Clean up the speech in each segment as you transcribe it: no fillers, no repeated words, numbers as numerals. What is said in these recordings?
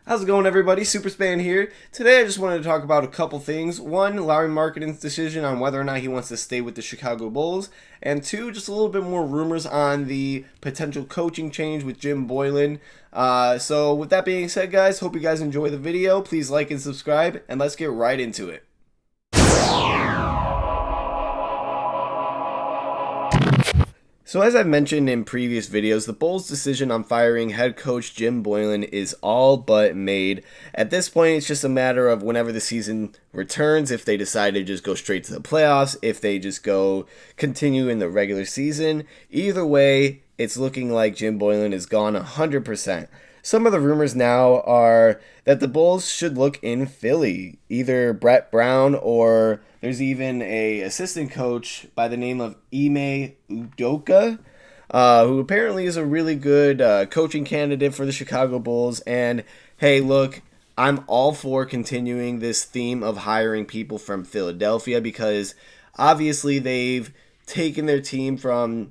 How's it going, everybody? Superspan here. Today I just wanted to talk about a couple things. One, Lauri Markkanen's decision on whether or not he wants to stay with the Chicago Bulls. And two, just a little bit more rumors on the potential coaching change with Jim Boylen. So with that being said, guys, hope you guys enjoy the video. Please like and subscribe, and let's get right into it. So as I've mentioned in previous videos, the Bulls' decision on firing head coach Jim Boylen is all but made. At this point, it's just a matter of whenever the season returns, if they decide to just go straight to the playoffs, if they just go continue in the regular season. Either way, it's looking like Jim Boylen is gone 100%. Some of the rumors now are that the Bulls should look in Philly, either Brett Brown or there's even a assistant coach by the name of Ime Udoka, who apparently is a really good coaching candidate for the Chicago Bulls. And hey, look, I'm all for continuing this theme of hiring people from Philadelphia because obviously they've taken their team from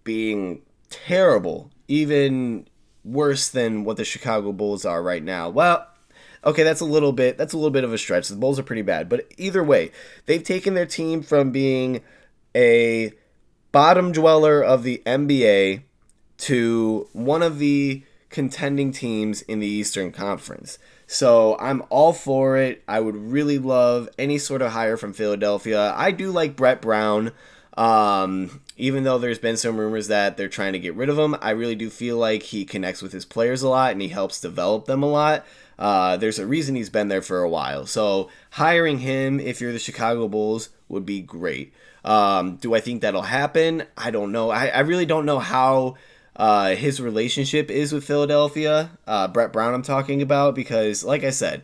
being terrible, even worse than what the Chicago Bulls are right now. Well, okay, that's a little bit of a stretch. The Bulls are pretty bad, but either way, they've taken their team from being a bottom dweller of the NBA to one of the contending teams in the Eastern Conference. So I'm all for it. I would really love any sort of hire from Philadelphia. I do like Brett Brown. Even though there's been some rumors that they're trying to get rid of him, I really do feel like he connects with his players a lot and he helps develop them a lot. There's a reason he's been there for a while. So hiring him, if you're the Chicago Bulls, would be great. Do I think that'll happen? I don't know. I really don't know how his relationship is with Philadelphia. Brett Brown I'm talking about because, like I said,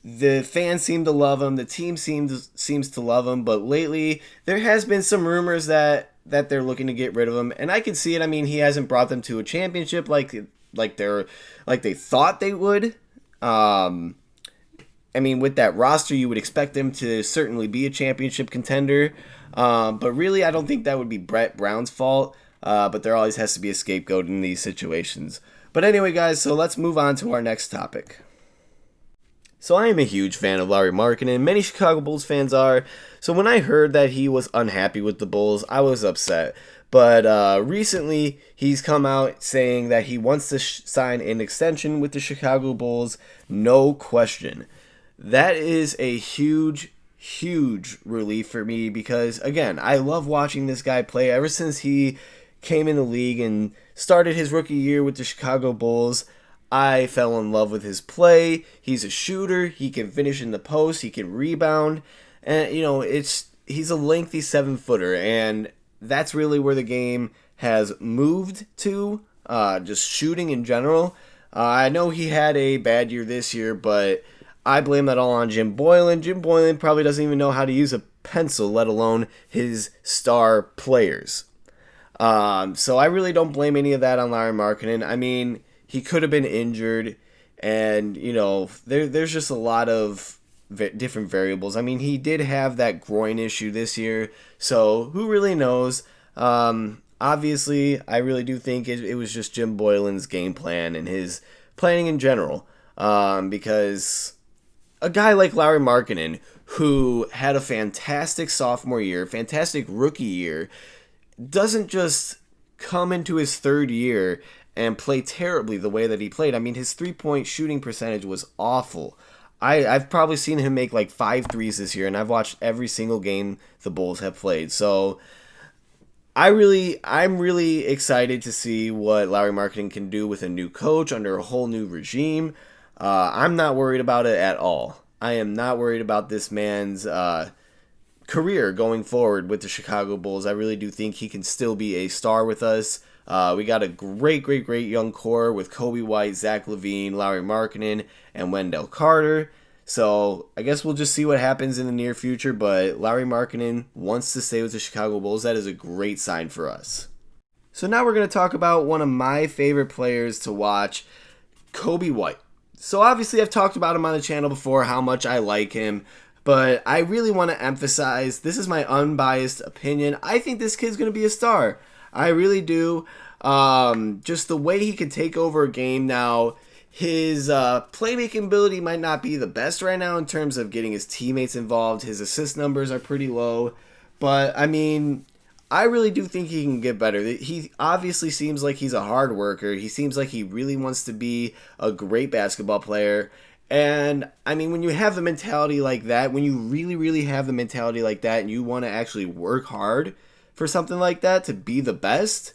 the fans seem to love him. The team seems to love him. But lately, there has been some rumors that they're looking to get rid of him, and I can see it. I mean, he hasn't brought them to a championship like they thought they would. I mean, with that roster, you would expect them to certainly be a championship contender. But really, I don't think that would be Brett Brown's fault. But there always has to be a scapegoat in these situations. But anyway, guys, so let's move on to our next topic. So I am a huge fan of Lauri Markkanen. Many Chicago Bulls fans are. So when I heard that he was unhappy with the Bulls, I was upset. But recently, he's come out saying that he wants to sign an extension with the Chicago Bulls, no question. That is a huge, huge relief for me because, again, I love watching this guy play. Ever since he came in the league and started his rookie year with the Chicago Bulls, I fell in love with his play. He's a shooter. He can finish in the post. He can rebound. And, he's a lengthy 7-footer. And that's really where the game has moved to, just shooting in general. I know he had a bad year this year, but I blame that all on Jim Boylen. Jim Boylen probably doesn't even know how to use a pencil, let alone his star players. So I really don't blame any of that on Lauri Markkanen. I mean, he could have been injured, and, there's just a lot of different variables. I mean, he did have that groin issue this year, so who really knows? Obviously, I really do think it was just Jim Boylen's game plan and his planning in general, because a guy like Lauri Markkanen, who had a fantastic sophomore year, fantastic rookie year, doesn't just come into his third year and play terribly the way that he played. I mean, his three-point shooting percentage was awful. I've probably seen him make like 5 threes this year, and I've watched every single game the Bulls have played. So I'm really excited to see what Lauri Markkanen can do with a new coach under a whole new regime. I'm not worried about it at all. I am not worried about this man's career going forward with the Chicago Bulls. I really do think he can still be a star with us. We got a great young core with Kobe White, Zach LaVine, Lauri Markkanen, and Wendell Carter. So I guess we'll just see what happens in the near future, but Lauri Markkanen wants to stay with the Chicago Bulls. That is a great sign for us. So now we're going to talk about one of my favorite players to watch, Kobe White. So obviously I've talked about him on the channel before, how much I like him, but I really want to emphasize, this is my unbiased opinion, I think this kid's going to be a star. I really do. Just the way he can take over a game now, His playmaking ability might not be the best right now in terms of getting his teammates involved. His assist numbers are pretty low. But, I mean, I really do think he can get better. He obviously seems like he's a hard worker. He seems like he really wants to be a great basketball player. And, I mean, when you have the mentality like that, when you really, really have the mentality like that and you want to actually work hard for something like that to be the best,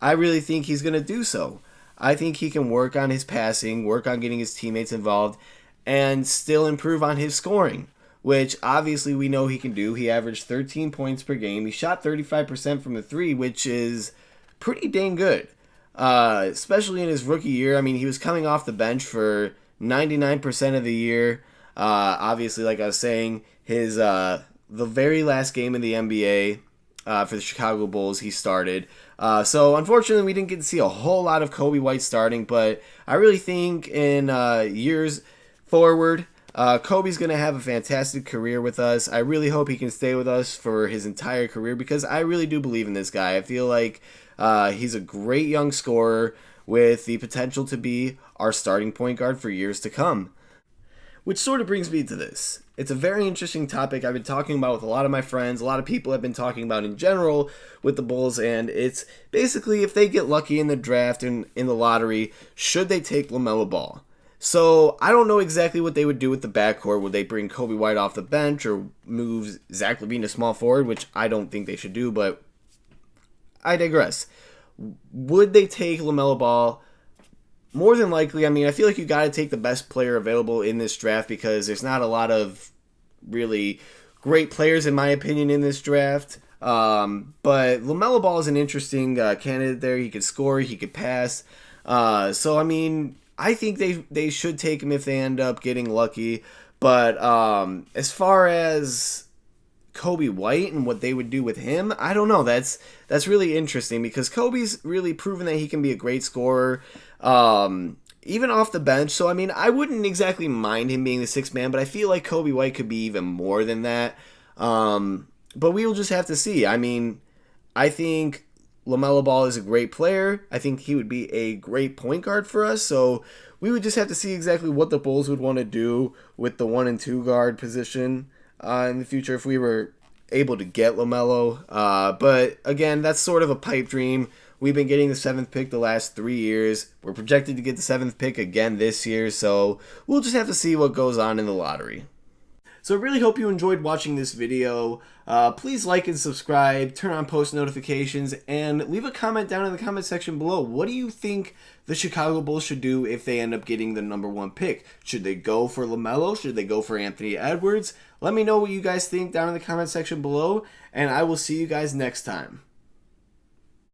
I really think he's going to do so. I think he can work on his passing, work on getting his teammates involved, and still improve on his scoring, which obviously we know he can do. He averaged 13 points per game. He shot 35% from the three, which is pretty dang good, especially in his rookie year. I mean, he was coming off the bench for 99% of the year. Obviously, like I was saying, his the very last game in the NBA for the Chicago Bulls, he started. So unfortunately, we didn't get to see a whole lot of Kobe White starting, but I really think in years forward, Kobe's going to have a fantastic career with us. I really hope he can stay with us for his entire career because I really do believe in this guy. I feel like he's a great young scorer with the potential to be our starting point guard for years to come. Which sort of brings me to this. It's a very interesting topic I've been talking about with a lot of my friends. A lot of people have been talking about in general with the Bulls, and it's basically if they get lucky in the draft and in the lottery, should they take Lamelo Ball? So I don't know exactly what they would do with the backcourt. Would they bring Kobe White off the bench or move Zach LaVine to small forward, which I don't think they should do, but I digress. Would they take Lamelo Ball? More than likely, I mean, I feel like you got to take the best player available in this draft because there's not a lot of really great players, in my opinion, in this draft. But LaMelo Ball is an interesting candidate there. He could score, he could pass. So, I mean, I think they should take him if they end up getting lucky. But as far as Kobe White and what they would do with him, I don't know. That's really interesting because Kobe's really proven that he can be a great scorer, even off the bench. So I mean, I wouldn't exactly mind him being the sixth man, but I feel like Kobe White could be even more than that. But we will just have to see. I mean, I think LaMelo Ball is a great player. I think he would be a great point guard for us. So we would just have to see exactly what the Bulls would want to do with the 1 and 2 guard position in the future if we were able to get LaMelo. But again, that's sort of a pipe dream. We've been getting the 7th pick the last 3 years. We're projected to get the 7th pick again this year, so we'll just have to see what goes on in the lottery. So I really hope you enjoyed watching this video. Please like and subscribe, turn on post notifications, and leave a comment down in the comment section below. What do you think the Chicago Bulls should do if they end up getting the number 1 pick? Should they go for LaMelo? Should they go for Anthony Edwards? Let me know what you guys think down in the comment section below, and I will see you guys next time.